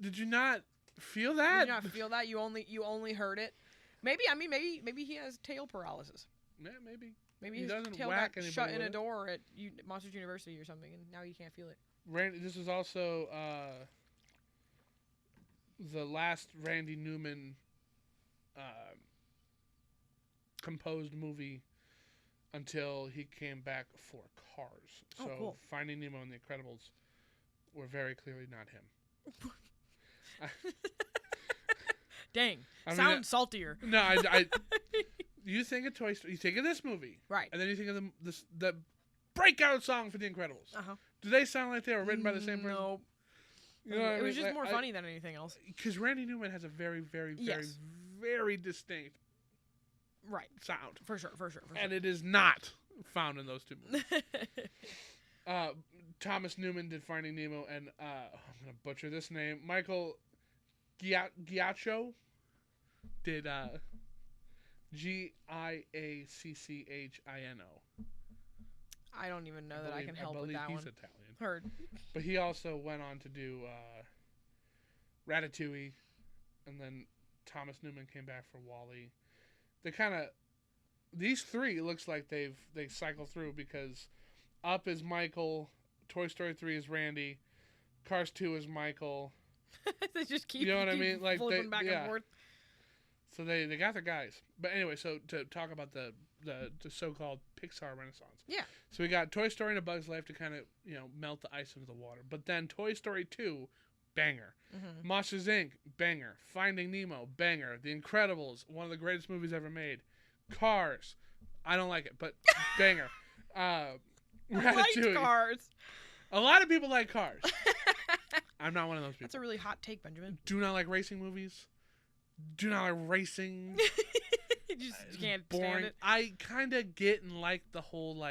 did you not feel that? Did you not feel that? You only heard it. Maybe he has tail paralysis. Yeah, maybe. Maybe He his doesn't tail whack got anybody shut in with a it. door at Monsters University or something, and now you can't feel it. This is also the last Randy Newman composed movie until he came back for Cars. Oh, So cool. Finding Nemo and The Incredibles were very clearly not him. Dang, I mean, sounds saltier. No, I you think of Toy Story, you think of this movie, Right. and then you think of the breakout song for The Incredibles. Uh huh. Do they sound like they were written by the same person? No. You know what I It was mean? just more I- funny than anything else. Because Randy Newman has a very, very, very, Yes. very distinct Right. sound. For sure. And it is not found in those two movies. Thomas Newman did Finding Nemo, and I'm gonna butcher this name. Michael Giacchino did Giacchino. I don't even know that I can help with that he's one. Italian. Heard. But he also went on to do Ratatouille, and then Thomas Newman came back for Wall-E. These three looks like they cycle through, because Up is Michael, Toy Story 3 is Randy, Cars 2 is Michael. They just keep, you know what I mean? Like flipping back and forth. So they got their guys. But anyway, so to talk about the so-called Pixar Renaissance. Yeah. So we got Toy Story and A Bug's Life to kind of, melt the ice into the water. But then Toy Story 2, banger. Mm-hmm. Monsters, Inc., banger. Finding Nemo, banger. The Incredibles, one of the greatest movies ever made. Cars, I don't like it, but banger. I liked Cars. A lot of people like Cars. I'm not one of those people. That's a really hot take, Benjamin. Do not like racing movies. Do not like racing. You just can't boring. stand it. I kind of get and like the whole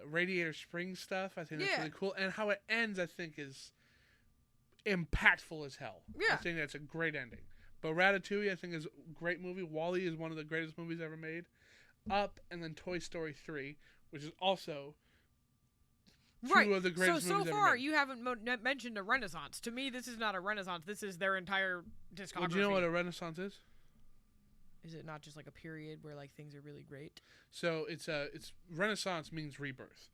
Radiator Springs stuff. I think that's really cool, and how it ends, I think, is impactful as hell. Yeah. I think that's a great ending. But Ratatouille, I think, is a great movie. Wall-E is one of the greatest movies ever made. Up, and then Toy Story 3, which is also two of the greatest movies ever made. So far, you haven't mentioned a renaissance. To me, this is not a renaissance. This is their entire discography. Well, do you know what a renaissance is? Is it not just like a period where like things are really great? So it's Renaissance means rebirth.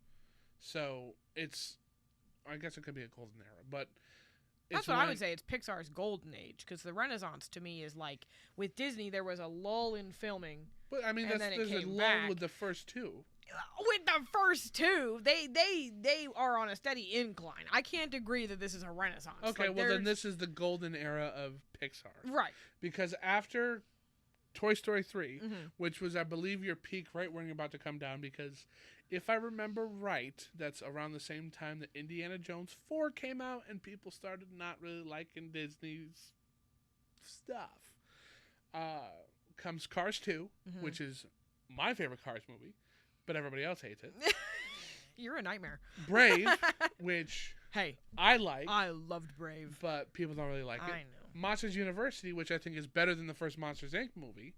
So I guess it could be a golden era, but that's what I would say. It's Pixar's golden age, because the Renaissance to me is like, with Disney there was a lull in filming. But I mean, there's a lull with the first two. With the first two, they are on a steady incline. I can't agree that this is a renaissance. Okay, well then this is the golden era of Pixar. Right. Because after Toy Story 3, mm-hmm. which was, I believe, your peak right when you're about to come down, because if I remember right, that's around the same time that Indiana Jones 4 came out and people started not really liking Disney's stuff. Comes Cars 2, mm-hmm. which is my favorite Cars movie, but everybody else hates it. You're a nightmare. Brave, which I like. I loved Brave. But people don't really like it. I know. Monsters University, which I think is better than the first Monsters, Inc. movie,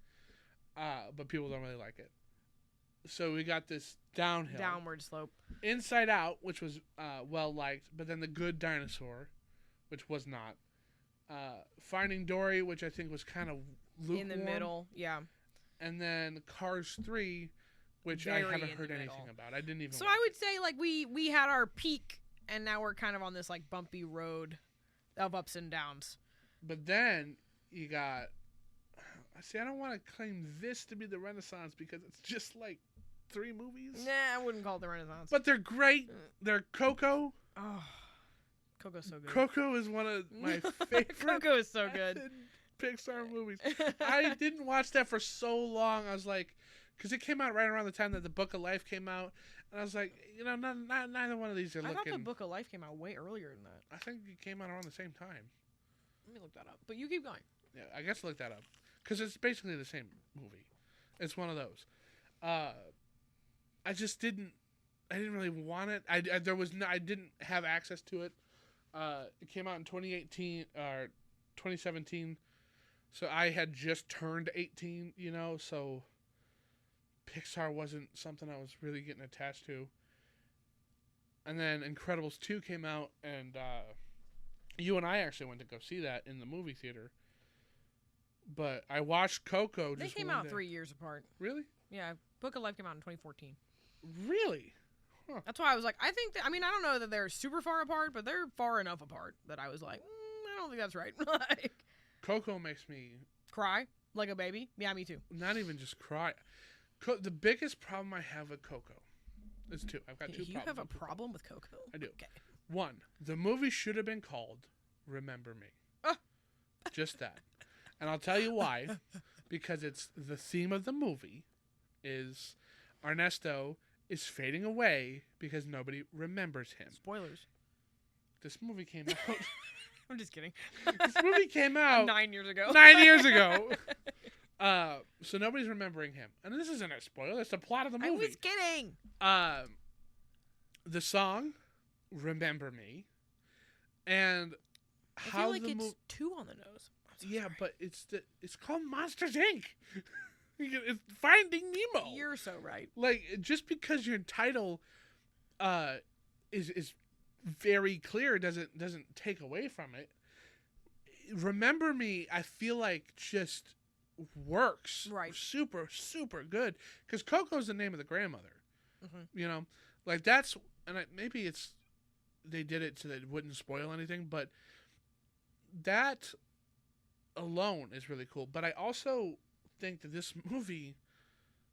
but people don't really like it. So we got this downward slope. Inside Out, which was well-liked, but then The Good Dinosaur, which was not. Finding Dory, which I think was kind of lukewarm. In the middle, yeah. And then Cars 3, which I haven't heard anything about. I didn't even So I would say, like, we had our peak, and now we're kind of on this, like, bumpy road of ups and downs. But then you got... See, I don't want to claim this to be the Renaissance because it's just, like, 3 movies. Nah, I wouldn't call it the Renaissance. But they're great. They're Coco. Oh, Coco's so good. Coco is one of my favorite... Coco is so good. Pixar movies. I didn't watch that for so long. I was like... Because it came out right around the time that The Book of Life came out. And I was like, neither one of these are looking... I thought The Book of Life came out way earlier than that. I think it came out around the same time. Let me look that up. But you keep going. Yeah, I guess look that up. Because it's basically the same movie. It's one of those. I just didn't... I didn't really want it. I didn't have access to it. It came out in 2018 or 2017. So I had just turned 18, so... Pixar wasn't something I was really getting attached to. And then Incredibles 2 came out, and you and I actually went to go see that in the movie theater. But I watched Coco. They came out 3 years apart. Really? Yeah, Book of Life came out in 2014. Really? Huh. That's why I was like, I don't know that they're super far apart, but they're far enough apart that I was like, I don't think that's right. Coco makes me... Cry? Like a baby? Yeah, me too. Not even just cry. The biggest problem I have with Coco is 2. I've got 2 problems. You have a problem with Coco? I do. Okay. 1, the movie should have been called Remember Me. Just that. And I'll tell you why. Because it's the theme of the movie is Ernesto is fading away because nobody remembers him. Spoilers. This movie came out... I'm just kidding. This movie came out... 9 years ago. 9 years ago. So nobody's remembering him. And this isn't a spoiler. It's the plot of the movie. I was kidding. the song "Remember Me" and I how feel like the it's too on the nose. I'm so yeah, sorry. but it's called Monsters Inc. It's Finding Nemo. You're so right. Like, just because your title is very clear doesn't take away from it. Remember Me, I feel like just works Right. super good because Coco's the name of the grandmother. Mm-hmm. You know, like that's maybe it's they did it so that it wouldn't spoil anything, but that alone is really cool. But I also think that this movie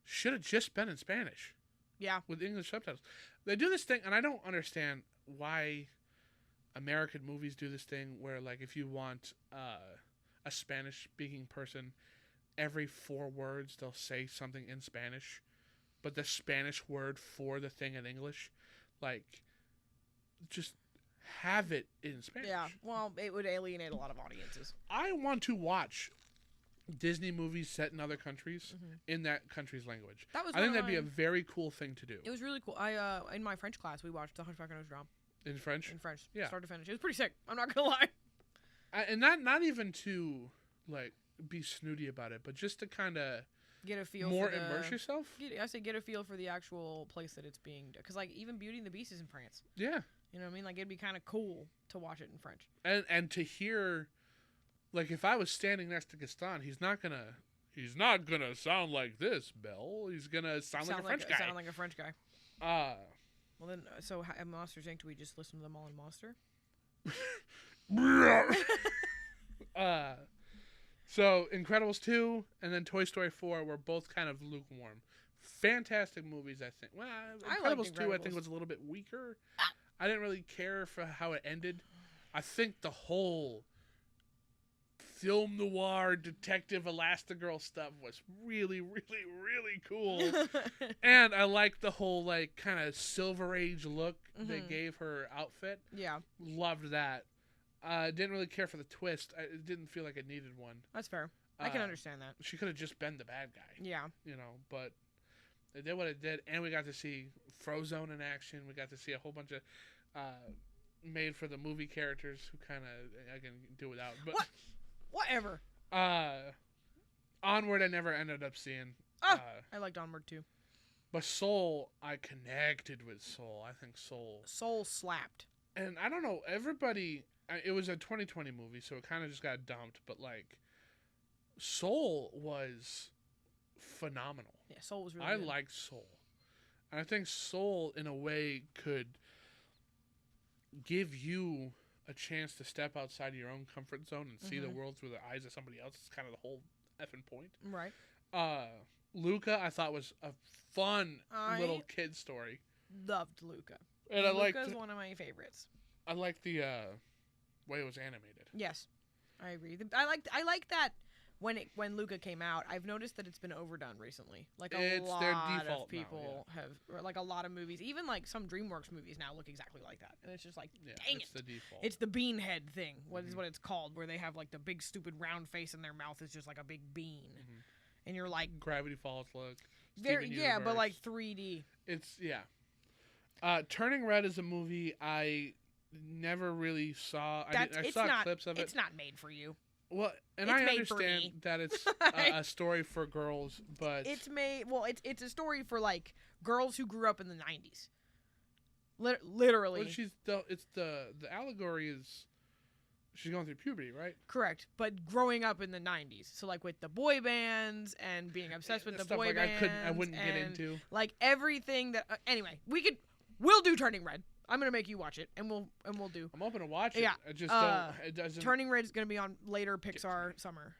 should have just been in Spanish. Yeah. With English subtitles. They do this thing, and I don't understand why American movies do this thing where, like, if you want a Spanish-speaking person, every 4 words they'll say something in Spanish, but the Spanish word for the thing in English, like, just have it in Spanish. Yeah. Well, it would alienate a lot of audiences. I want to watch Disney movies set in other countries in that country's language. That was I think that'd be a very cool thing to do. It was really cool. I in my French class we watched The Hunchback of Notre Dame In French? in French, Yeah. start to finish. It was pretty sick. I'm not gonna lie. And not even to, like, be snooty about it, but just to kind of Get a feel. more for the, immerse yourself. I say get a feel for the actual place that it's being. Because like even Beauty and the Beast is in France. Yeah. You know what I mean? Like it'd be kind of cool to watch it in French. And to hear, like, if I was standing next to Gaston, he's not gonna sound like this, Belle. He's gonna sound like a French guy. Sound like a French guy. Well then, so at Monsters Inc. Do we just listen to them all in Monster? So Incredibles 2 and then Toy Story 4 were both kind of lukewarm. Fantastic movies, I think. Well, Incredibles 2 I think was a little bit weaker. I didn't really care for how it ended. I think the whole film noir detective Elastigirl stuff was really cool. And I liked the whole, like, kind of Silver Age look they gave her outfit. Yeah. Loved that. Didn't really care for the twist. It didn't feel like it needed one. That's fair. I can understand that. She could have just been the bad guy. Yeah. You know, but it did what it did. And we got to see Frozone in action. We got to see a whole bunch of made for the movie characters who kind of I can do without. But what? Whatever. Onward I never ended up seeing. I liked Onward too. But Soul, I connected with Soul. I think Soul slapped. And I don't know, everybody, it was a 2020 movie, so it kind of just got dumped, but, like, Soul was phenomenal. Yeah, Soul was really I good. liked Soul. And I think Soul, in a way, could give you a chance to step outside of your own comfort zone and see the world through the eyes of somebody else. It's kind of the whole effing point. Right. Luca, I thought, was a fun little kid story. Loved Luca. And Luca's one of my favorites. I like the way it was animated. Yes, I agree. I like that when Luca came out. I've noticed that it's been overdone recently. Like It's lot their of default people now, have, or like a lot of movies, even like some DreamWorks movies now look exactly like that. And it's just like, dang it's it. the default. It's the bean head thing. What is what it's called, where they have like the big stupid round face and their mouth is just like a big bean, and you're like Gravity Falls look. very Steven yeah, but Universe. like 3D. It's Turning Red is a movie I never really saw. I saw clips of it. It's not made for you. Well, and It's I made for understand me. that it's a story for girls, but It's made it's a story for like girls who grew up in the 90s. Literally. well, the allegory is she's going through puberty, right? Correct, but growing up in the 90s. So like with the boy bands and being obsessed with the Stuff boy like bands. I wouldn't get and, into. like everything that anyway, we'll do Turning Red. I'm going to make you watch it and we'll do. I'm open to watch it. Yeah. I just don't. It doesn't. Turning Red is going to be on later Pixar summer.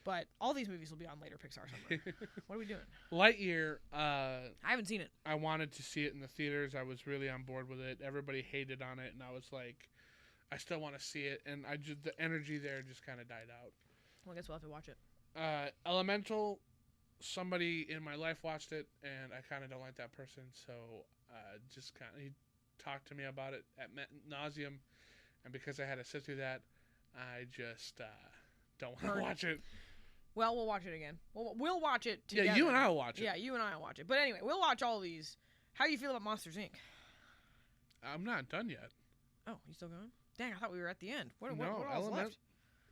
But all these movies will be on later Pixar summer. What are we doing? Lightyear. I haven't seen it. I wanted to see it in the theaters. I was really on board with it. Everybody hated on it, and I was like, I still want to see it. And the energy there just kind of died out. Well, I guess we'll have to watch it. Elemental. Somebody in my life watched it, and I kind of don't like that person. So just kind of he talked to me about it at nauseum, and because I had to sit through that, I just don't want to watch it. Well, we'll watch it again. We'll watch it together. Yeah, you and I will watch it. Yeah, you and I will watch it. But anyway, we'll watch all these. How do you feel about Monsters, Inc.? I'm not done yet. Oh, you still going? Dang, I thought we were at the end. What No, else left?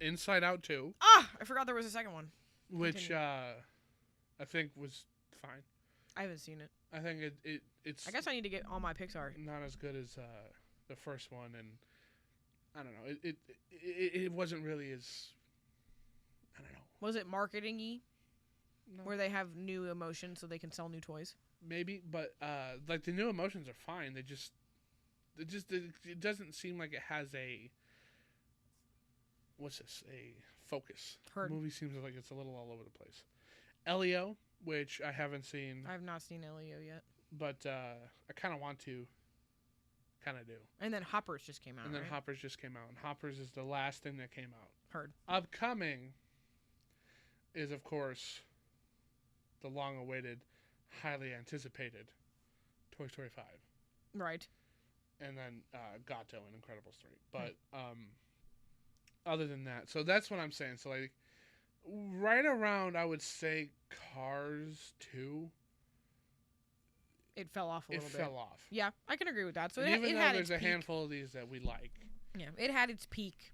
Inside Out 2. Ah, I forgot there was a second one. Which I think was fine. I haven't seen it. I think it's. I guess I need to get all my Pixar. Not as good as the first one, and I don't know. It wasn't really as. I don't know. Was it marketing-y? No. Where they have new emotions so they can sell new toys? Maybe, but like the new emotions are fine. It doesn't seem like it has a. What's this? A focus. Heard. The movie seems like it's a little all over the place. Elio, which I haven't seen. I have not seen Elio yet. But I kind of want to. Kind of do. And then Hoppers just came out. And then right? Hoppers just came out. And Hoppers is the last thing that came out. Heard. Upcoming is, of course, the long-awaited, highly anticipated Toy Story 5. Right. And then Gato and Incredibles 3. But other than that, so that's what I'm saying. So, like, right around, I would say, Cars 2. It fell off a little bit. It fell off. Yeah, I can agree with that. So and even it though had there's its a peak. handful of these that we like. Yeah, it had its peak,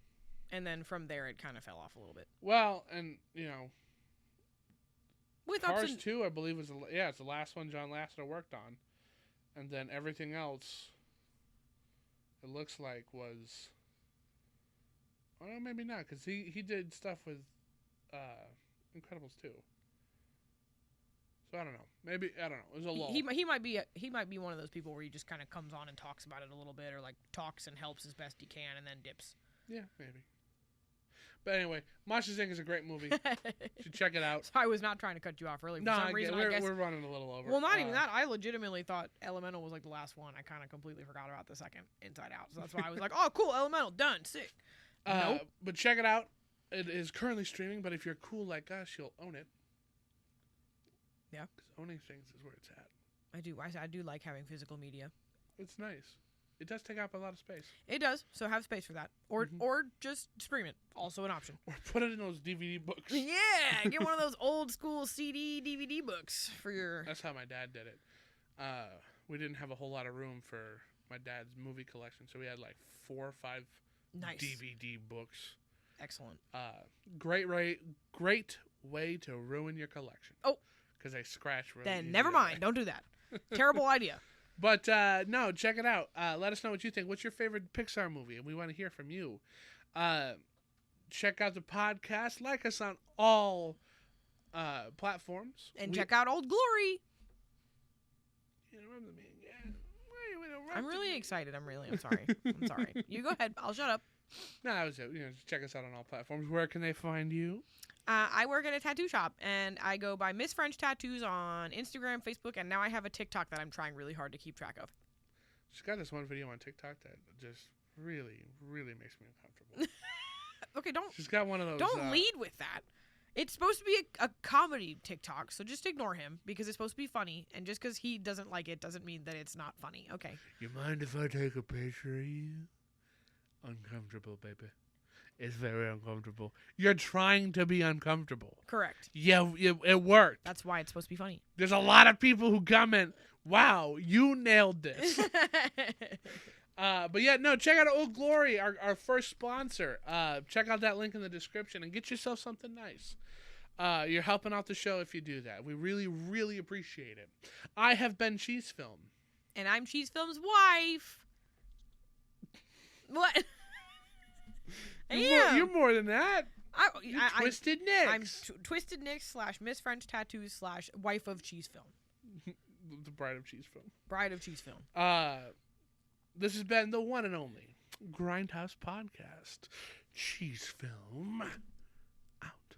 and then from there it kind of fell off a little bit. Well, and, you know, With Cars 2, I believe, it's the last one John Lasseter worked on. And then everything else, it looks like, was... Well, maybe not, because he did stuff with Incredibles 2. So I don't know. Maybe, I don't know. It was a lull. He might be one of those people where he just kind of comes on and talks about it a little bit, or like talks and helps as best he can, and then dips. Yeah, maybe. But anyway, Monsters Inc. is a great movie. You should check it out. So I was not trying to cut you off early. For some reason, I guess we're running a little over. Well, not even that. I legitimately thought Elemental was like the last one. I kind of completely forgot about the second Inside Out. So that's why I was like, oh, cool, Elemental, done, sick. Nope. But check it out. It is currently streaming, but if you're cool like us, you'll own it. Yeah. Because owning things is where it's at. I do like having physical media. It's nice. It does take up a lot of space. It does, so have space for that. Or just stream it. Also an option. Or put it in those DVD books. Yeah, get one of those old school CD, DVD books for your... That's how my dad did it. We didn't have a whole lot of room for my dad's movie collection, so we had like 4 or 5 DVD books. Excellent. Great way to ruin your collection. Oh. Because they scratch really Then easy never mind. Don't do that. Terrible idea. But, no, check it out. Let us know what you think. What's your favorite Pixar movie? And we want to hear from you. Check out the podcast. Like us on all platforms. And check out Old Glory. I'm really excited. I'm sorry. I'm sorry. You go ahead. I'll shut up. No, that was it. Just check us out on all platforms. Where can they find you? I work at a tattoo shop, and I go by Miss French Tattoos on Instagram, Facebook, and now I have a TikTok that I'm trying really hard to keep track of. She's got this one video on TikTok that just really, really makes me uncomfortable. Okay, She's got one of those. Don't lead with that. It's supposed to be a comedy TikTok, so just ignore him because it's supposed to be funny, and just because he doesn't like it doesn't mean that it's not funny. Okay. You mind if I take a picture of you? Uncomfortable, baby. It's very uncomfortable. You're trying to be uncomfortable. Correct. Yeah, it worked. That's why it's supposed to be funny. There's a lot of people who comment, wow, you nailed this. But yeah, no, check out Old Glory, our first sponsor. Check out that link in the description and get yourself something nice. You're helping out the show if you do that. We really, really appreciate it. I have been Cheese Film. And I'm Cheese Film's wife. What? You're more than that. Twisted Nix. I'm Twisted Nix / Miss French Tattoos / wife of Cheese Film. The bride of Cheese Film. Bride of Cheese Film. This has been the one and only Grindhouse Podcast. Cheese Film out.